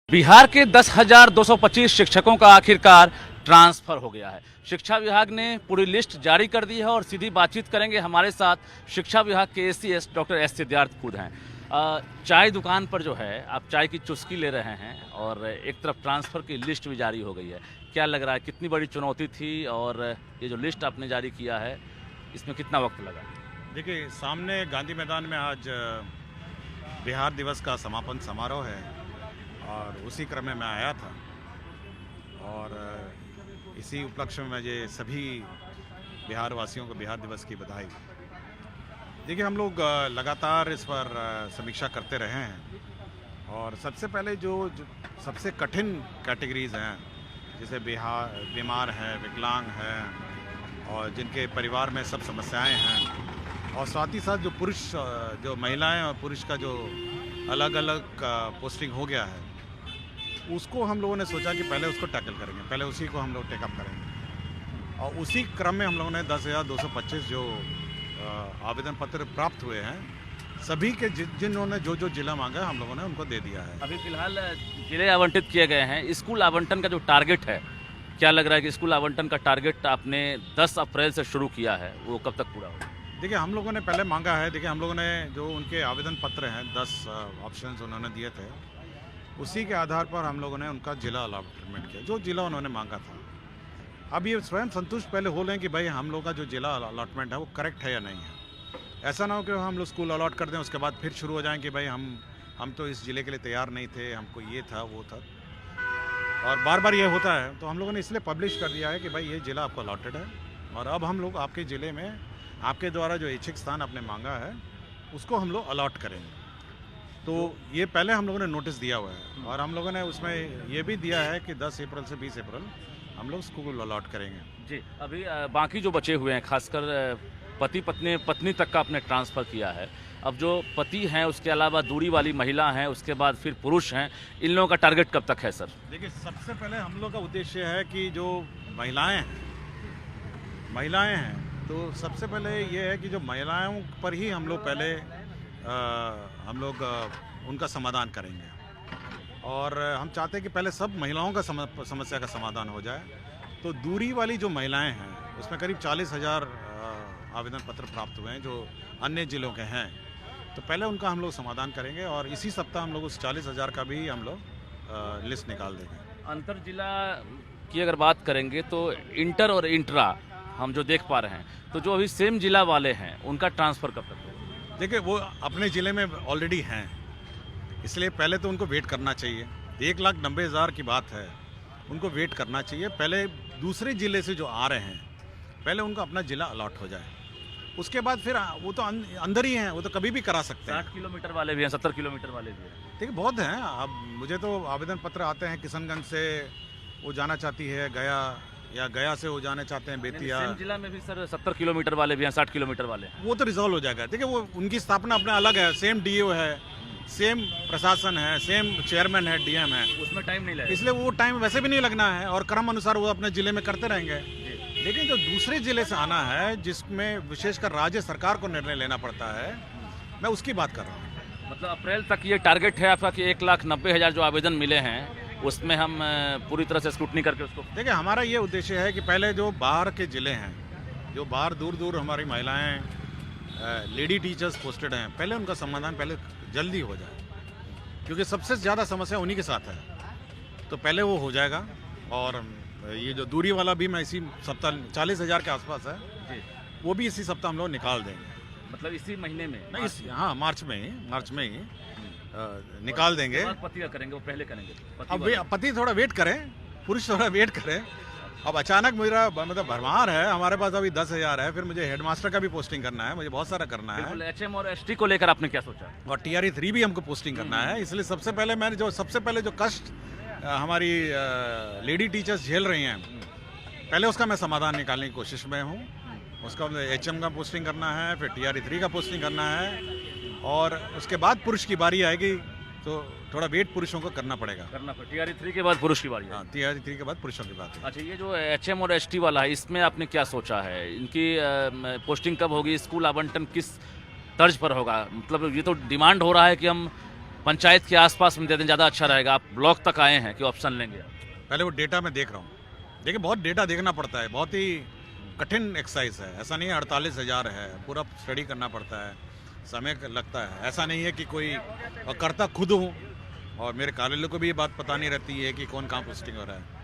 बिहार के 10,225 शिक्षकों का आखिरकार ट्रांसफर हो गया है। शिक्षा विभाग ने पूरी लिस्ट जारी कर दी है और सीधी बातचीत करेंगे हमारे साथ शिक्षा विभाग के एसीएस डॉक्टर एस सिद्धार्थ खुद हैं। चाय दुकान पर जो है आप चाय की चुस्की ले रहे हैं और एक तरफ ट्रांसफ़र की लिस्ट भी जारी हो गई है। क्या लग रहा है, कितनी बड़ी चुनौती थी और ये जो लिस्ट आपने जारी किया है इसमें कितना वक्त लगा? देखिए, सामने गांधी मैदान में आज बिहार दिवस का समापन समारोह है और उसी क्रम में मैं आया था और इसी उपलक्ष्य में मुझे सभी बिहार वासियों को बिहार दिवस की बधाई। देखिए, हम लोग लगातार इस पर समीक्षा करते रहे हैं और सबसे पहले जो सबसे कठिन कैटेगरीज हैं, जैसे बीमार हैं, विकलांग हैं और जिनके परिवार में सब समस्याएं हैं, और साथ ही साथ जो पुरुष, जो महिलाएं और पुरुष का जो अलग अलग पोस्टिंग हो गया है, उसको हम लोगों ने सोचा कि पहले उसको टैकल करेंगे, पहले उसी को हम लोग टेकअप करेंगे। और उसी क्रम में हम लोगों ने 10,225 जो आवेदन पत्र प्राप्त हुए हैं, सभी के जिन्होंने जो जो जिला मांगा हम लोगों ने उनको दे दिया है। अभी फिलहाल जिले आवंटित किए गए हैं। स्कूल आवंटन का जो टारगेट है, क्या लग रहा है कि स्कूल आवंटन का टारगेट आपने 10 अप्रैल से शुरू किया है, वो कब तक पूरा होगा? देखिए, हम लोगों ने पहले मांगा है। देखिए, हम लोगों ने जो उनके आवेदन पत्र हैं, 10 ऑप्शंस उन्होंने दिए थे, उसी के आधार पर हम लोगों ने उनका जिला अलॉटमेंट किया, जो जिला उन्होंने मांगा था। अब ये स्वयं संतुष्ट पहले हो लें कि भाई हम लोग का जो जिला अलॉटमेंट है वो करेक्ट है या नहीं है। ऐसा ना हो कि हम लोग स्कूल अलॉट कर दें, उसके बाद फिर शुरू हो जाएं कि भाई हम तो इस ज़िले के लिए तैयार नहीं थे, हमको ये था वो था, और बार बार ये होता है। तो हम लोगों ने इसलिए पब्लिश कर दिया है कि भाई ये ज़िला आपको अलॉटेड है और अब हम लोग आपके ज़िले में आपके द्वारा जो इच्छित स्थान आपने मांगा है उसको हम लोग अलॉट करेंगे। तो ये पहले हम लोगों ने नोटिस दिया हुआ है और हम लोगों ने उसमें ये भी दिया है कि 10 अप्रैल से 20 अप्रैल हम लोग स्कूल अलॉट करेंगे। जी, अभी बाकी जो बचे हुए हैं, खासकर पत्नी तक का आपने ट्रांसफ़र किया है। अब जो पति हैं, उसके अलावा दूरी वाली महिला हैं, उसके बाद फिर पुरुष हैं, इन लोगों का टारगेट कब तक है सर? देखिए, सबसे पहले हम लोग का उद्देश्य है कि जो महिलाएं हैं, तो सबसे पहले ये है कि जो महिलाओं पर ही हम लोग पहले उनका समाधान करेंगे और हम चाहते हैं कि पहले सब महिलाओं का समस्या का समाधान हो जाए। तो दूरी वाली जो महिलाएं हैं, उसमें करीब 40,000 आवेदन पत्र प्राप्त हुए हैं जो अन्य जिलों के हैं। तो पहले उनका हम लोग समाधान करेंगे और इसी सप्ताह हम लोग उस 40,000 का भी हम लोग लिस्ट निकाल देंगे। अंतर जिला की अगर बात करेंगे तो इंटर और इंट्रा हम जो देख पा रहे हैं, तो जो अभी सेम जिला वाले हैं उनका ट्रांसफ़र कब तक होगा? देखिए, वो अपने ज़िले में ऑलरेडी हैं, इसलिए पहले तो उनको वेट करना चाहिए। 1,90,000 की बात है, उनको वेट करना चाहिए। पहले दूसरे ज़िले से जो आ रहे हैं, पहले उनको अपना ज़िला अलॉट हो जाए, उसके बाद फिर वो तो अंदर ही हैं, वो तो कभी भी करा सकते हैं। 60 किलोमीटर वाले भी हैं, 70 किलोमीटर वाले भी हैं। देखिए, बहुत हैं। अब मुझे तो आवेदन पत्र आते हैं, किशनगंज से वो जाना चाहती है गया, या गया से वो जाना चाहते हैं बेतिया। सेम जिला में भी सर 70 किलोमीटर वाले भी हैं, 60 किलोमीटर वाले हैं। वो तो रिजॉल्व हो जाएगा। देखिए, वो उनकी स्थापना अपना अलग है, सेम डीओ है, सेम प्रशासन है, सेम चेयरमैन है, डीएम है, उसमें टाइम नहीं लगेगा, इसलिए वो टाइम वैसे भी नहीं लगना है और क्रम अनुसार वो अपने ज़िले में करते रहेंगे। लेकिन जो दूसरे ज़िले से आना है, जिसमें विशेषकर राज्य सरकार को निर्णय लेना पड़ता है, मैं उसकी बात कर रहा हूँ। मतलब अप्रैल तक ये टारगेट है आपका कि 1,90,000 जो आवेदन मिले हैं उसमें हम पूरी तरह से स्क्रूटनी करके उसको। देखिए, हमारा ये उद्देश्य है कि पहले जो बाहर के ज़िले हैं, जो बाहर दूर दूर हमारी महिलाएं लेडी टीचर्स पोस्टेड हैं, पहले उनका समाधान पहले जल्दी हो जाए, क्योंकि सबसे ज़्यादा समस्या उन्हीं के साथ है। तो पहले वो हो जाएगा और ये जो दूरी वाला भी मैं इसी सप्ताह 40,000 के आसपास है जी, वो भी इसी सप्ताह हम लोग निकाल देंगे। मतलब इसी महीने में नहीं, हाँ, मार्च में ही निकाल देंगे। पति का करेंगे, वो पहले करेंगे। अब पति थोड़ा वेट करें, पुरुष थोड़ा वेट करें। अब अचानक मेरा मतलब भरमार है, हमारे पास अभी 10,000 है, फिर मुझे हेडमास्टर का भी पोस्टिंग करना है, मुझे बहुत सारा करना है। एचएम और एसटी को लेकर आपने क्या सोचा? और TRE 3 भी हमको पोस्टिंग करना है। इसलिए सबसे पहले जो कष्ट हमारी लेडी टीचर्स झेल रही हैं, पहले उसका मैं समाधान निकालने की कोशिश में हूँ। उसका HM का पोस्टिंग करना है, फिर TRE 3 का पोस्टिंग करना है और उसके बाद पुरुष की बारी आएगी, तो थोड़ा वेट पुरुषों को करना पड़ेगा। TRE 3 के बाद पुरुष की बारी है। हाँ, TRE 3 के बाद पुरुषों की बात है। अच्छा, ये जो HM और ST वाला है, इसमें आपने क्या सोचा है? इनकी पोस्टिंग कब होगी? स्कूल आवंटन किस तर्ज पर होगा? मतलब ये तो डिमांड हो रहा है कि हम पंचायत के आसपास में दे दें, ज़्यादा अच्छा रहेगा। आप ब्लॉक तक आए हैं कि ऑप्शन लेंगे आप? पहले वो डेटा मैं देख रहा हूँ। देखिए बहुत डेटा देखना पड़ता है, बहुत ही कठिन एक्सरसाइज है। ऐसा नहीं है 48,000 है, पूरा स्टडी करना पड़ता है, समय लगता है। ऐसा नहीं है कि कोई और करता खुद हूँ और मेरे कार्यालय को भी ये बात पता नहीं रहती है कि कौन कहाँ पोस्टिंग हो रहा है।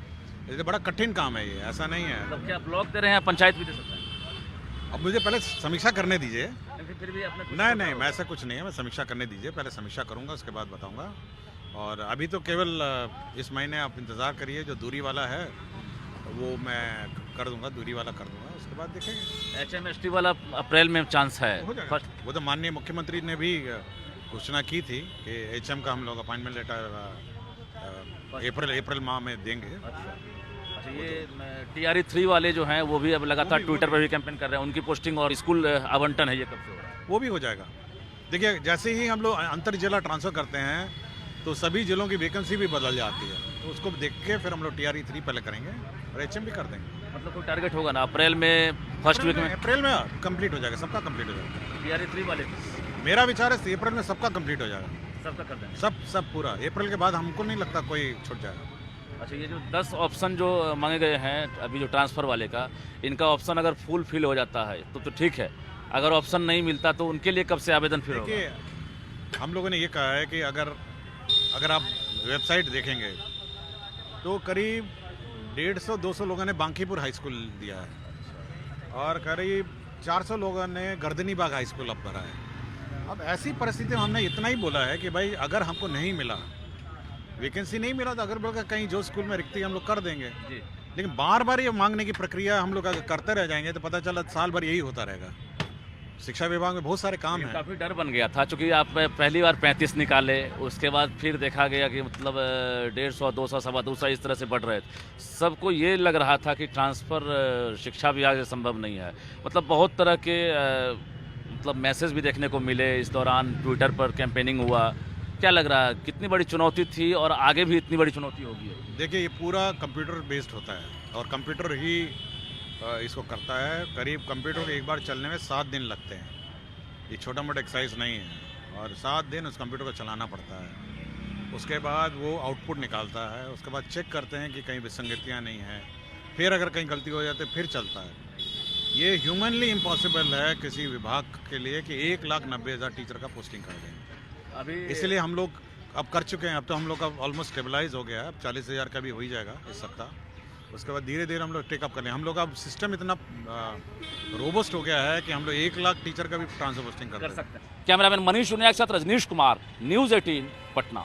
इसलिए बड़ा कठिन काम है ये, ऐसा नहीं है। मतलब क्या ब्लॉक दे रहे हैं, पंचायत भी दे सकते हैं? अब मुझे पहले समीक्षा करने दीजिए। लेकिन फिर भी अपने कुछ नहीं नहीं, मैं ऐसा कुछ नहीं है, मैं समीक्षा करने दीजिए, पहले समीक्षा करूंगा उसके बाद बताऊंगा। और अभी तो केवल इस महीने आप इंतज़ार करिए, जो दूरी वाला है वो मैं कर दूंगा, दूरी वाला कर दूंगा, उसके बाद देखेंगे। HMST वाला अप्रैल में चांस है? हो जाएगा। वो तो माननीय मुख्यमंत्री ने भी घोषणा की थी कि HM का हम लोग अपॉइंटमेंट लेटर अप्रैल माह में देंगे। अच्छा, ये TRE 3 वाले जो हैं वो भी अब लगातार ट्विटर पर भी कैंपेन कर रहे हैं, उनकी पोस्टिंग और स्कूल आवंटन है, ये कब से हो रहा है? वो भी हो जाएगा। देखिए जैसे ही हम लोग अंतर जिला ट्रांसफ़र करते हैं तो सभी जिलों की वैकेंसी भी बदल जाती है, तो उसको देख के फिर हम लोग TRE 3 पहले करेंगे और HM भी कर देंगे। मतलब कोई टारगेट होगा ना अप्रैल में, फर्स्ट वीक में? अप्रैल में कंप्लीट हो जाएगा, सबका कंप्लीट हो जाएगा। TRE 3 वाले मेरा विचार है अप्रैल में सबका कंप्लीट हो जाएगा, सबका कर देंगे। सब पूरा। अप्रैल के बाद हमको नहीं लगता कोई छूट जाएगा। अच्छा, ये जो 10 ऑप्शन जो मांगे गए हैं अभी जो ट्रांसफ़र वाले का, इनका ऑप्शन अगर फुल फिल हो जाता है तो ठीक है, अगर ऑप्शन नहीं मिलता तो उनके लिए कब से आवेदन फिर होगा? देखिए हम लोगों ने ये कहा है कि अगर आप वेबसाइट देखेंगे तो करीब 150-200 लोगों ने बांकीपुर हाई स्कूल दिया है और करीब 400 लोगों ने गर्दनी बाग हाई स्कूल अब भरा है। अब ऐसी परिस्थिति में हमने इतना ही बोला है कि भाई अगर हमको नहीं मिला, वैकेंसी नहीं मिला, तो अगर बोल कहीं जो स्कूल में रिक्ति हम लोग कर देंगे जी। लेकिन बार बार ये मांगने की प्रक्रिया हम लोग अगर करते रह जाएंगे तो पता चला साल भर यही होता रहेगा। शिक्षा विभाग में बहुत सारे काम हैं। काफ़ी डर बन गया था, चूँकि आप पहली बार 35 निकाले, उसके बाद फिर देखा गया कि मतलब 150, 200, 225 इस तरह से बढ़ रहे थे। सबको ये लग रहा था कि ट्रांसफ़र शिक्षा विभाग से संभव नहीं है। मतलब बहुत तरह के मतलब मैसेज भी देखने को मिले इस दौरान, ट्विटर पर कैंपेनिंग हुआ। क्या लग रहा है कितनी बड़ी चुनौती थी और आगे भी इतनी बड़ी चुनौती होगी? देखिए ये पूरा कंप्यूटर बेस्ड होता है और कंप्यूटर ही इसको करता है। करीब कंप्यूटर को एक बार चलने में 7 दिन लगते हैं। ये छोटा मोटा एक्सरसाइज नहीं है और 7 दिन उस कंप्यूटर को चलाना पड़ता है। उसके बाद वो आउटपुट निकालता है, उसके बाद चेक करते हैं कि कहीं विसंगतियाँ नहीं हैं, फिर अगर कहीं गलती हो जाती है फिर चलता है। ये ह्यूमनली इम्पॉसिबल है किसी विभाग के लिए कि 1,90,000 टीचर का पोस्टिंग कर दें। अभी इसलिए हम लोग अब कर चुके हैं। अब तो हम लोग का ऑलमोस्ट स्टेबलाइज हो गया है। अब 40,000 का भी हो ही जाएगा इस सप्ताह। उसके बाद धीरे धीरे हम लोग टेकअप कर लें। हम लोग का सिस्टम इतना रोबस्ट हो गया है कि हम लोग 1,00,000 टीचर का भी ट्रांसफर पोस्टिंग कर सकते हैं। कैमरामैन मनीष उनिया के साथ रजनीश कुमार, न्यूज़ 18 पटना।